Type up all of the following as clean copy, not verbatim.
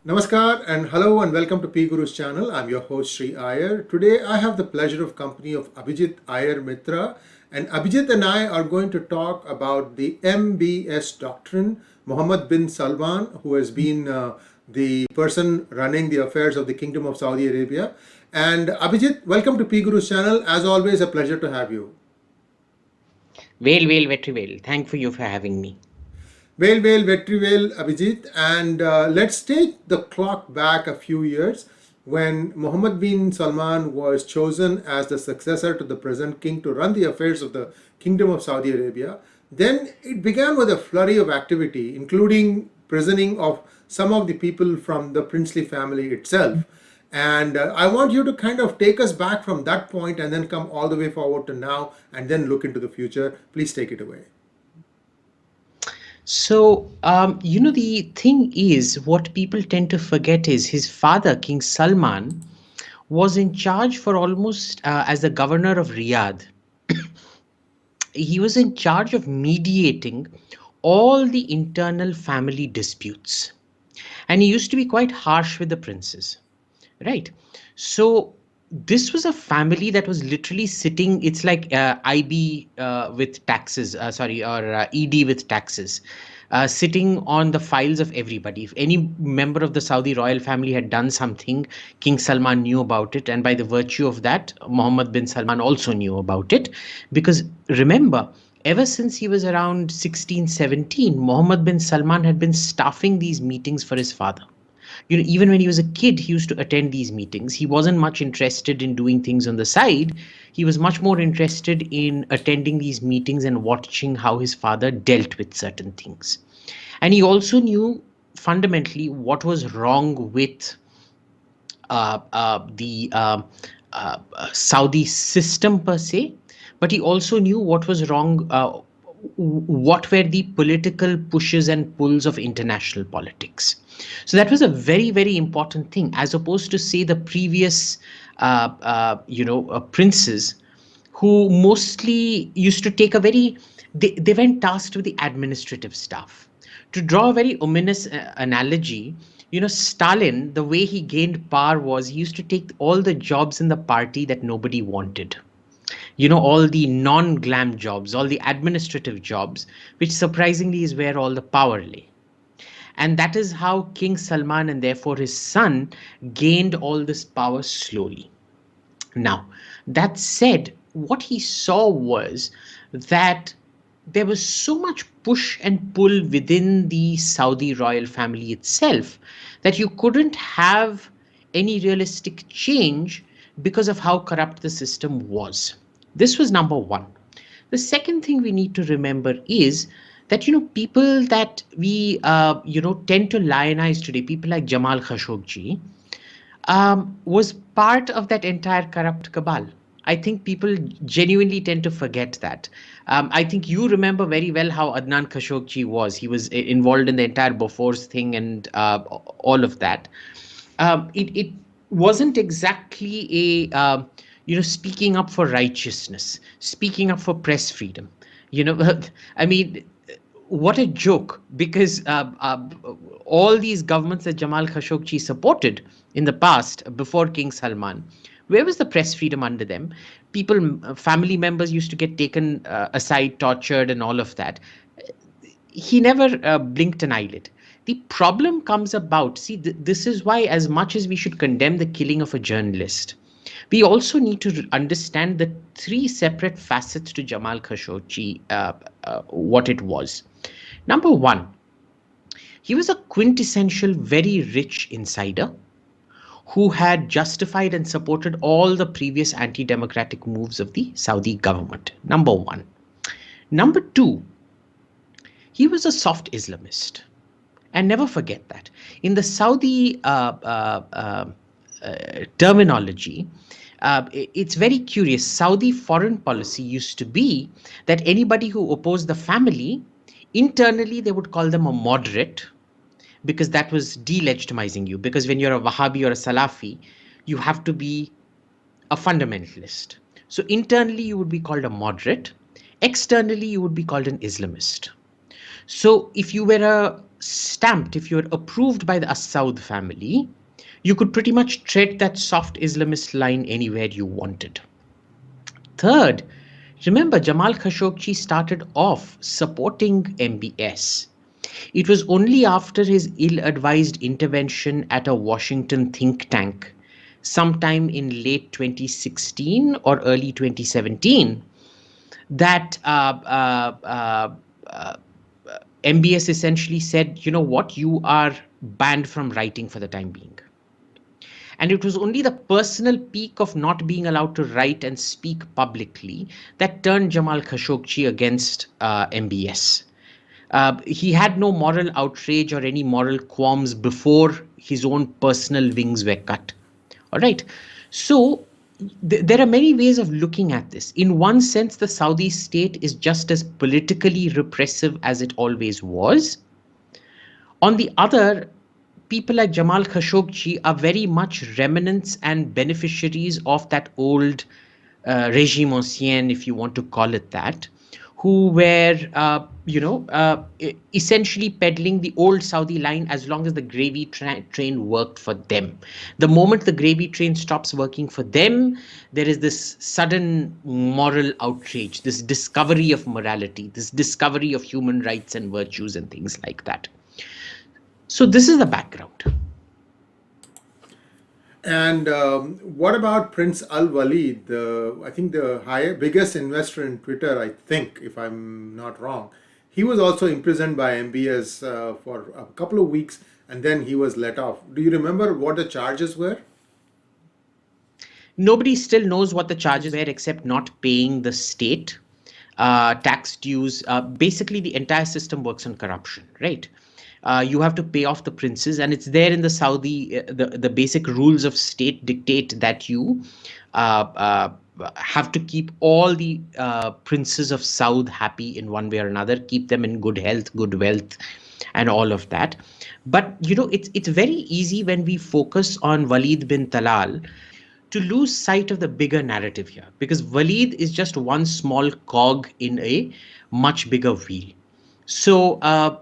Namaskar and hello and welcome to PGurus channel. I'm your host Sree Iyer. Today I have the pleasure of company of Abhijit Iyer-Mitra, and Abhijit and I are going to talk about the MBS doctrine. Mohammed bin Salman, who has been the person running the affairs of the Kingdom of Saudi Arabia. And Abhijit, welcome to PGurus channel. As always, a pleasure to have you. Very well. Thank for you for having me. Vetri well, Abhijit. And let's take the clock back a few years when Mohammed bin Salman was chosen as the successor to the present king to run the affairs of the Kingdom of Saudi Arabia. Then it began with a flurry of activity, including prisoning of some of the people from the princely family itself. And I want you to kind of take us back from that point and then come all the way forward to now and then look into the future. Please take it away. The thing is, what people tend to forget is his father, King Salman, was in charge for almost as the governor of Riyadh. He was in charge of mediating all the internal family disputes. And he used to be quite harsh with the princes. Right. So this was a family that was literally sitting. It's like IB with taxes, or ED with taxes, sitting on the files of everybody. If any member of the Saudi royal family had done something, King Salman knew about it. And by the virtue of that, Mohammed bin Salman also knew about it. Because remember, ever since he was around 16, 17, Mohammed bin Salman had been staffing these meetings for his father. Even when he was a kid, he used to attend these meetings. He wasn't much interested in doing things on the side. He was much more interested in attending these meetings and watching how his father dealt with certain things. And he also knew fundamentally what was wrong with the Saudi system per se, but he also knew what was wrong, what were the political pushes and pulls of international politics. So that was a very, very important thing, as opposed to, say, the previous, princes who mostly used to take a very, they went tasked with the administrative stuff. To draw a very ominous analogy, Stalin, the way he gained power was he used to take all the jobs in the party that nobody wanted. All the non glam jobs, all the administrative jobs, which surprisingly is where all the power lay. And that is how King Salman and therefore his son gained all this power slowly. Now, that said, what he saw was that there was so much push and pull within the Saudi royal family itself that you couldn't have any realistic change because of how corrupt the system was. This was number one. The second thing we need to remember is that people that we tend to lionize today, people like Jamal Khashoggi, was part of that entire corrupt cabal. I think people genuinely tend to forget that. I think you remember very well how Adnan Khashoggi was. He was involved in the entire Bofors thing and all of that. It wasn't exactly a speaking up for righteousness, speaking up for press freedom. I mean, what a joke, because all these governments that Jamal Khashoggi supported in the past before King Salman, where was the press freedom under them? People, family members used to get taken aside, tortured, and all of that. He never blinked an eyelid. The problem comes about, see, this is why, as much as we should condemn the killing of a journalist, we also need to understand the three separate facets to Jamal Khashoggi, what it was. Number one, he was a quintessential, very rich insider who had justified and supported all the previous anti democratic moves of the Saudi government. Number one. Number two, he was a soft Islamist. And never forget that. In the Saudi terminology, it's very curious. Saudi foreign policy used to be that anybody who opposed the family, internally they would call them a moderate, because that was delegitimizing you. Because when you're a Wahhabi or a Salafi, you have to be a fundamentalist. So internally, you would be called a moderate. Externally, you would be called an Islamist. So if you were if you were approved by the Assaud family, you could pretty much tread that soft Islamist line anywhere you wanted. Third, remember Jamal Khashoggi started off supporting MBS. It was only after his ill advised intervention at a Washington think tank, sometime in late 2016 or early 2017, that MBS essentially said, you know what, you are banned from writing for the time being. And it was only the personal peak of not being allowed to write and speak publicly that turned Jamal Khashoggi against MBS. He had no moral outrage or any moral qualms before his own personal wings were cut. All right. So there are many ways of looking at this. In one sense, the Saudi state is just as politically repressive as it always was. On the other, people like Jamal Khashoggi are very much remnants and beneficiaries of that old regime ancien, if you want to call it that, who were, essentially peddling the old Saudi line as long as the gravy train worked for them. The moment the gravy train stops working for them, there is this sudden moral outrage, this discovery of morality, this discovery of human rights and virtues and things like that. So this is the background. And what about Prince Al Walid, I think the biggest investor in Twitter, I think, if I'm not wrong. He was also imprisoned by MBS for a couple of weeks and then he was let off. Do you remember what the charges were? Nobody still knows what the charges were except not paying the state tax dues. Basically, the entire system works on corruption, right? You have to pay off the princes, and it's there in the Saudi. The basic rules of state dictate that you have to keep all the princes of Saud happy in one way or another, keep them in good health, good wealth, and all of that. But it's very easy when we focus on Walid bin Talal to lose sight of the bigger narrative here, because Walid is just one small cog in a much bigger wheel. So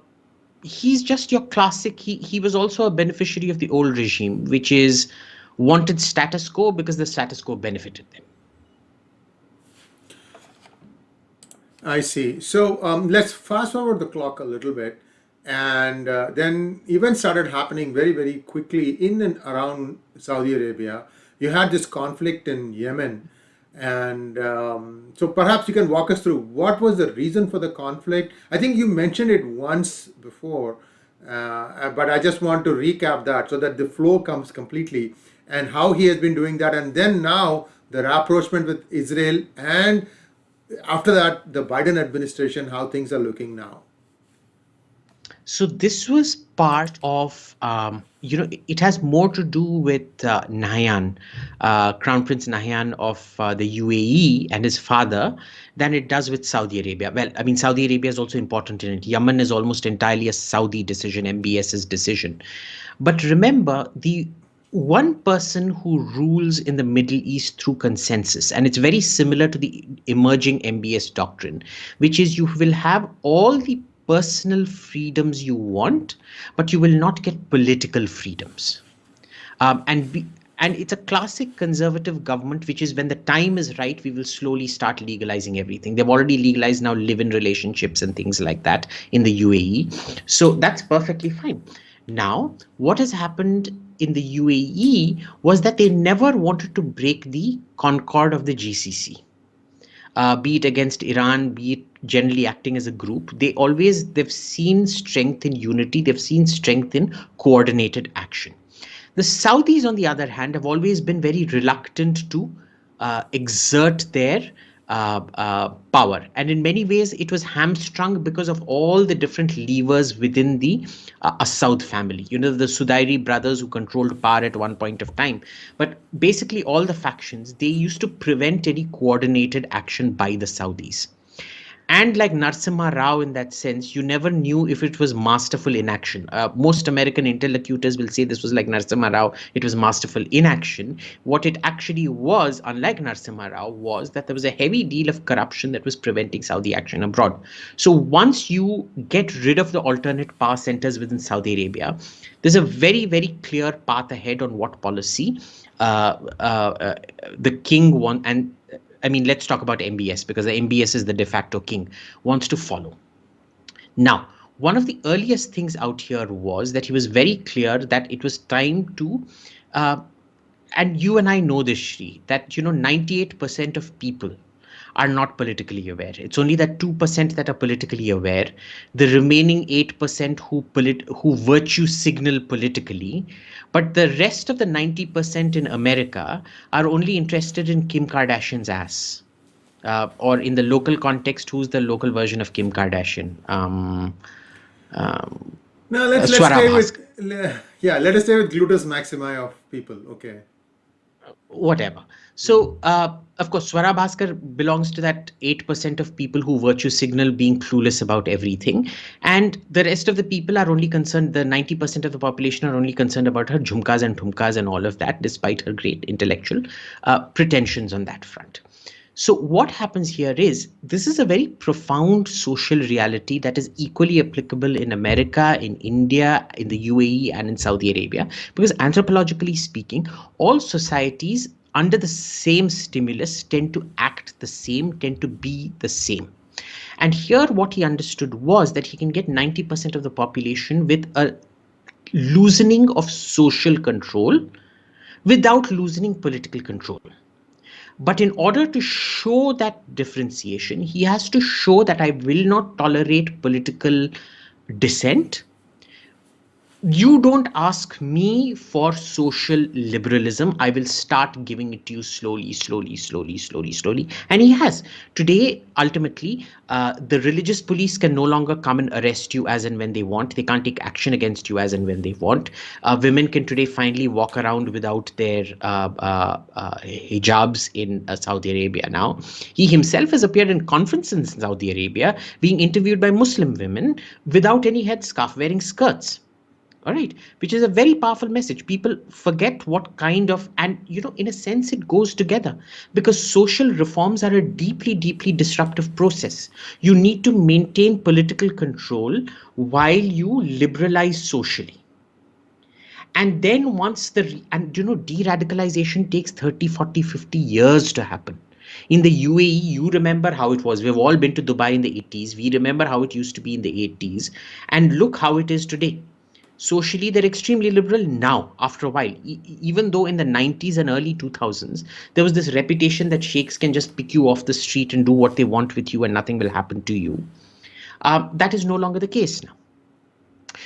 he's just your classic. He was also a beneficiary of the old regime, which is wanted status quo because the status quo benefited them. I see. So let's fast forward the clock a little bit. And then events started happening very, very quickly in and around Saudi Arabia. You had this conflict in Yemen. And so perhaps you can walk us through what was the reason for the conflict. I think you mentioned it once before, but I just want to recap that so that the flow comes completely and how he has been doing that. And then now the rapprochement with Israel, and after that, the Biden administration, how things are looking now. So this was part of, it has more to do with Nahyan, Crown Prince Nahyan of the UAE and his father, than it does with Saudi Arabia. Well, I mean, Saudi Arabia is also important in it. Yemen is almost entirely a Saudi decision, MBS's decision. But remember, the one person who rules in the Middle East through consensus, and it's very similar to the emerging MBS doctrine, which is you will have all the personal freedoms you want, but you will not get political freedoms. And it's a classic conservative government, which is when the time is right, we will slowly start legalizing everything. They've already legalized now live-in relationships and things like that in the UAE. So that's perfectly fine. Now, what has happened in the UAE was that they never wanted to break the concord of the GCC. Be it against Iran, be it generally acting as a group, they've seen strength in unity, they've seen strength in coordinated action. The Saudis, on the other hand, have always been very reluctant to exert their power. And in many ways, it was hamstrung because of all the different levers within the Assaud family. The Sudairi brothers who controlled power at one point of time. But basically, all the factions, they used to prevent any coordinated action by the Saudis. And like Narasimha Rao, in that sense, you never knew if it was masterful inaction. Most American interlocutors will say this was like Narasimha Rao, it was masterful inaction. What it actually was, unlike Narasimha Rao, was that there was a heavy deal of corruption that was preventing Saudi action abroad. So once you get rid of the alternate power centers within Saudi Arabia, there's a very, very clear path ahead on what policy uh, uh, uh, the king want. And I mean, let's talk about MBS, because the MBS is the de facto king, wants to follow. Now, one of the earliest things out here was that he was very clear that it was time to, uh, and you and I know this, Sree, that 98% of people are not politically aware. It's only that 2% that are politically aware. The remaining 8% who virtue signal politically, but the rest of the 90% in America are only interested in Kim Kardashian's ass. Or in the local context, who's the local version of Kim Kardashian? Um, Now let's Swara stay with Bhaskar. yeah, let us stay with gluteus maximi of people. Okay. Whatever. Hmm. So, of course, Swara Bhaskar belongs to that 8% of people who virtue signal being clueless about everything. And the rest of the people are only concerned, the 90% of the population are only concerned about her jhumkas and thumkas and all of that, despite her great intellectual pretensions on that front. So, what happens here is this is a very profound social reality that is equally applicable in America, in India, in the UAE, and in Saudi Arabia. Because anthropologically speaking, all societies under the same stimulus tend to act the same, tend to be the same. And here, what he understood was that he can get 90% of the population with a loosening of social control without loosening political control. But in order to show that differentiation, he has to show that I will not tolerate political dissent. You don't ask me for social liberalism. I will start giving it to you slowly, slowly, slowly, slowly, slowly. And he has. Today, ultimately, the religious police can no longer come and arrest you as and when they want. They can't take action against you as and when they want. Women can today finally walk around without their hijabs in Saudi Arabia now. He himself has appeared in conferences in Saudi Arabia, being interviewed by Muslim women without any headscarf, wearing skirts. All right, which is a very powerful message. People forget what kind of, and in a sense it goes together, because social reforms are a deeply, deeply disruptive process. You need to maintain political control while you liberalize socially. And then once and de-radicalization takes 30, 40, 50 years to happen. In the UAE, you remember how it was. We've all been to Dubai in the 80s. We remember how it used to be in the 80s, and look how it is today. Socially, they're extremely liberal now after a while. Even though in the 90s and early 2000s, there was this reputation that sheikhs can just pick you off the street and do what they want with you and nothing will happen to you. That is no longer the case now.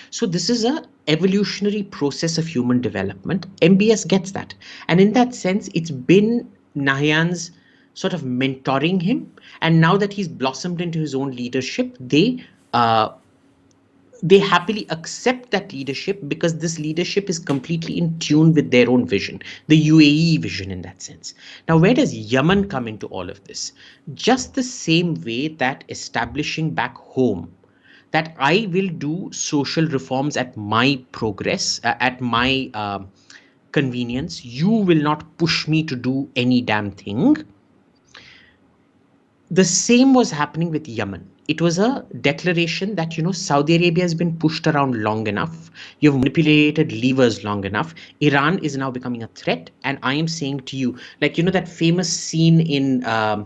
So this is a evolutionary process of human development. MBS gets that. And in that sense, it's been Nahyan's sort of mentoring him. And now that he's blossomed into his own leadership, they happily accept that leadership, because this leadership is completely in tune with their own vision, the UAE vision in that sense. Now, where does Yemen come into all of this? Just the same way that establishing back home that I will do social reforms at my progress, at my convenience. You will not push me to do any damn thing. The same was happening with Yemen. It was a declaration that, Saudi Arabia has been pushed around long enough. You've manipulated levers long enough. Iran is now becoming a threat. And I am saying to you, like, that famous scene in Lord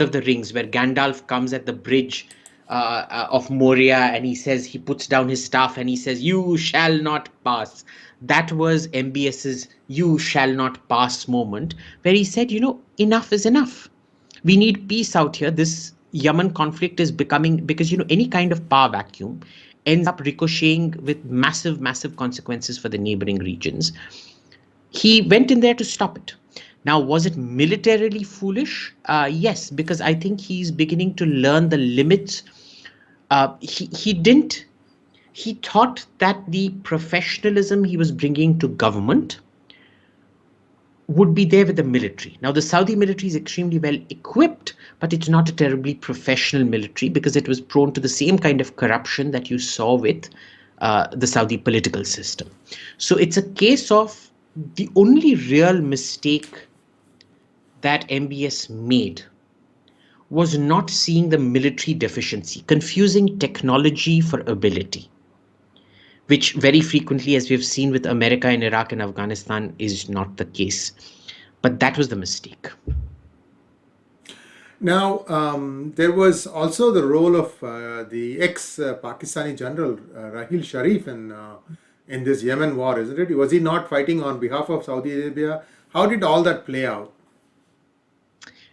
of the Rings, where Gandalf comes at the bridge of Moria, and he says, he puts down his staff and he says, "You shall not pass." That was MBS's "you shall not pass" moment, where he said, enough is enough. We need peace out here. This Yemen conflict is becoming, because any kind of power vacuum ends up ricocheting with massive, massive consequences for the neighboring regions. He went in there to stop it. Now, was it militarily foolish? Yes, because I think he's beginning to learn the limits. He didn't. He thought that the professionalism he was bringing to government would be there with the military. Now, the Saudi military is extremely well equipped, but it's not a terribly professional military because it was prone to the same kind of corruption that you saw with the Saudi political system. So it's a case of the only real mistake that MBS made was not seeing the military deficiency, confusing technology for ability, which very frequently, as we've seen with America in Iraq and Afghanistan, is not the case. But that was the mistake. Now, there was also the role of the ex-Pakistani general Rahil Sharif in this Yemen war, isn't it? Was he not fighting on behalf of Saudi Arabia? How did all that play out?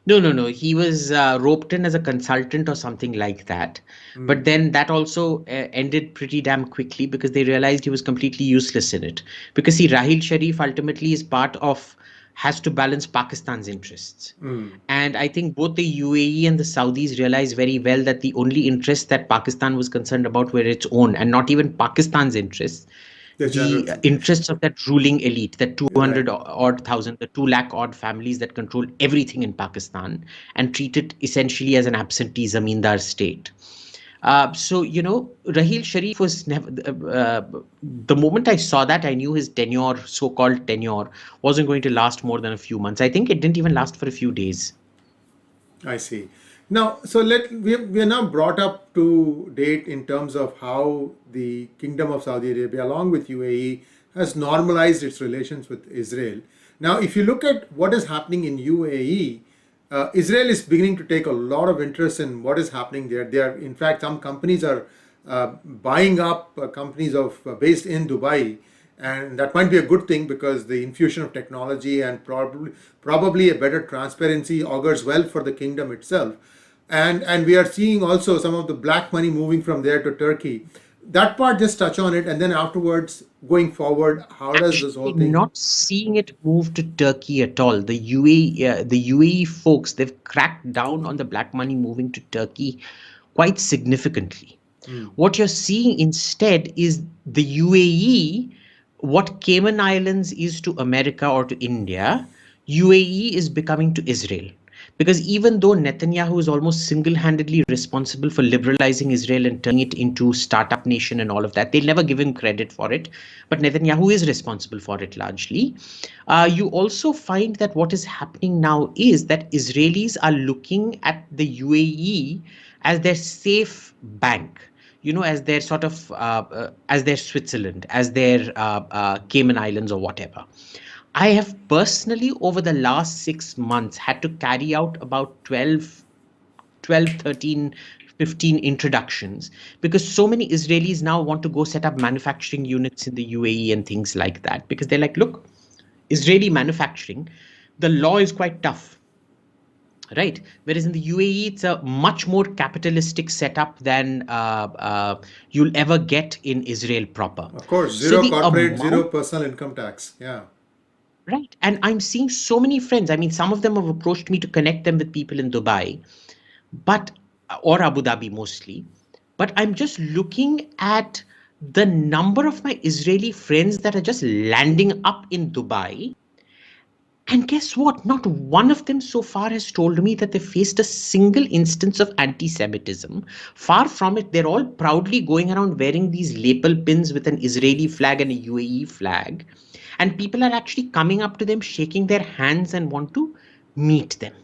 No. He was roped in as a consultant or something like that. But then that also ended pretty damn quickly because they realized he was completely useless in it. Because see, Rahil Sharif ultimately is has to balance Pakistan's interests. And I think both the UAE and the Saudis realized very well that the only interests that Pakistan was concerned about were its own and not even Pakistan's interests. The interests of that ruling elite, that 200 odd thousand, the 2 lakh odd families that control everything in Pakistan and treat it essentially as an absentee zamindar state. Rahil Sharif was never. The moment I saw that, I knew his tenure, so-called tenure, wasn't going to last more than a few months. I think it didn't even last for a few days. I see. Now, so we are now brought up to date in terms of how the Kingdom of Saudi Arabia, along with UAE, has normalized its relations with Israel. Now, if you look at what is happening in UAE, Israel is beginning to take a lot of interest in what is happening there. In fact, some companies are buying up companies based in Dubai, and that might be a good thing because the infusion of technology and probably a better transparency augurs well for the kingdom itself. And we are seeing also some of the black money moving from there to Turkey. That part, just touch on it, and then afterwards, going forward, how does this whole thing? Not seeing it move to Turkey at all. The UAE folks, they've cracked down on the black money moving to Turkey quite significantly. What you're seeing instead is the UAE, what Cayman Islands is to America or to India, UAE is becoming to Israel. Because even though Netanyahu is almost single-handedly responsible for liberalizing Israel and turning it into startup nation and all of that, they'll never give him credit for it. But Netanyahu is responsible for it largely. You also find that what is happening now is that Israelis are looking at the UAE as their safe bank, as their sort of, as their Switzerland, as their Cayman Islands or whatever. I have personally, over the last 6 months, had to carry out about 12, 13, 15 introductions because so many Israelis now want to go set up manufacturing units in the UAE and things like that because they're like, look, Israeli manufacturing, the law is quite tough. Right. Whereas in the UAE, it's a much more capitalistic setup than you'll ever get in Israel proper. Of course, zero corporate, zero personal income tax. Yeah. Right. And I'm seeing so many friends. I mean, some of them have approached me to connect them with people in Dubai, or Abu Dhabi mostly. But I'm just looking at the number of my Israeli friends that are just landing up in Dubai. And guess what? Not one of them so far has told me that they faced a single instance of anti-Semitism. Far from it, they're all proudly going around wearing these lapel pins with an Israeli flag and a UAE flag. And people are actually coming up to them, shaking their hands and want to meet them.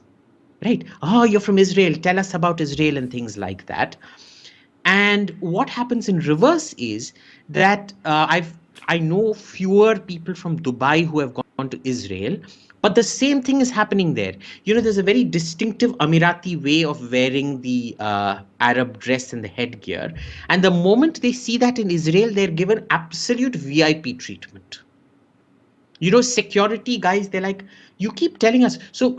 Right? Oh, you're from Israel. Tell us about Israel and things like that. And what happens in reverse is that I know fewer people from Dubai who have gone to Israel, but the same thing is happening there. There's a very distinctive Emirati way of wearing the Arab dress and the headgear. And the moment they see that in Israel, they're given absolute VIP treatment. Security guys, they're like, you keep telling us. So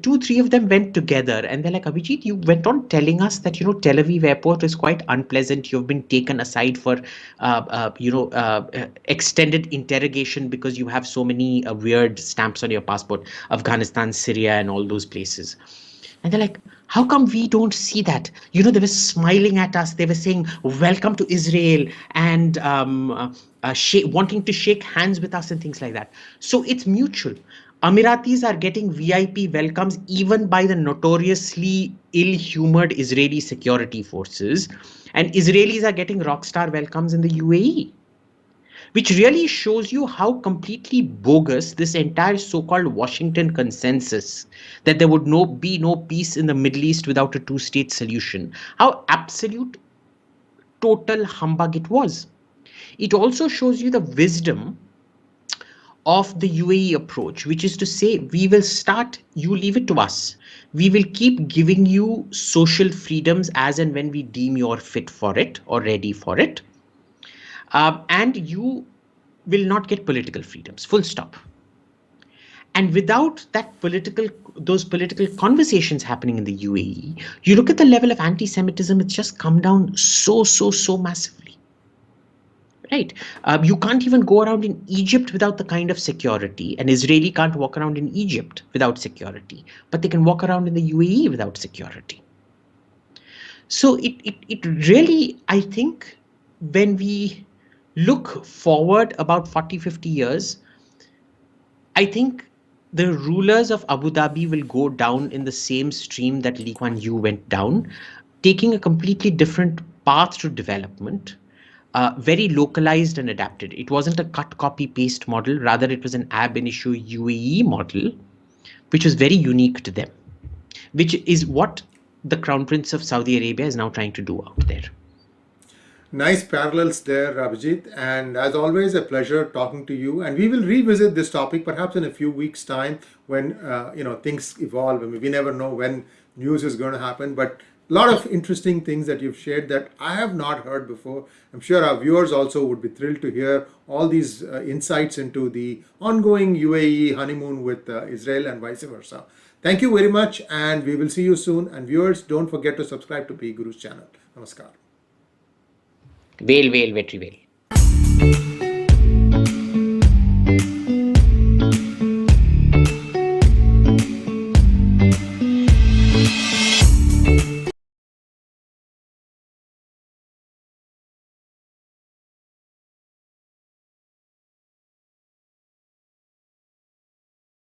2, 3 of them went together and they're like, Abhijit, you went on telling us that, Tel Aviv airport is quite unpleasant. You've been taken aside for, extended interrogation because you have so many weird stamps on your passport, Afghanistan, Syria, and all those places. And they're like, how come we don't see that? They were smiling at us. They were saying, welcome to Israel and wanting to shake hands with us and things like that. So it's mutual. Amiratis are getting VIP welcomes even by the notoriously ill-humored Israeli security forces, and Israelis are getting rockstar welcomes in the UAE, which really shows you how completely bogus this entire so-called Washington consensus that there would be no peace in the Middle East without a two-state solution, how absolute total humbug it was. It also shows you the wisdom of the UAE approach, which is to say, we will start, you leave it to us. We will keep giving you social freedoms as and when we deem you're fit for it or ready for it. And you will not get political freedoms, full stop. And without those political conversations happening in the UAE, you look at the level of anti-Semitism, it's just come down so massively. Right. You can't even go around in Egypt without the kind of security. An Israeli can't walk around in Egypt without security, but they can walk around in the UAE without security. So it really, I think, when we look forward about 40, 50 years, I think the rulers of Abu Dhabi will go down in the same stream that Lee Kuan Yew went down, taking a completely different path to development, very localized and adapted. It wasn't a cut, copy, paste model. Rather, it was an ab initio UAE model, which was very unique to them, which is what the Crown Prince of Saudi Arabia is now trying to do out there. Nice parallels there, Abhijit. And as always, a pleasure talking to you. And we will revisit this topic perhaps in a few weeks' time when things evolve. I mean, we never know when news is going to happen. But a lot of interesting things that you've shared that I have not heard before. I'm sure our viewers also would be thrilled to hear all these insights into the ongoing UAE honeymoon with Israel and vice versa. Thank you very much, and we will see you soon. And viewers, don't forget to subscribe to PGurus channel. Namaskar. Veil, veil, vetri, veil.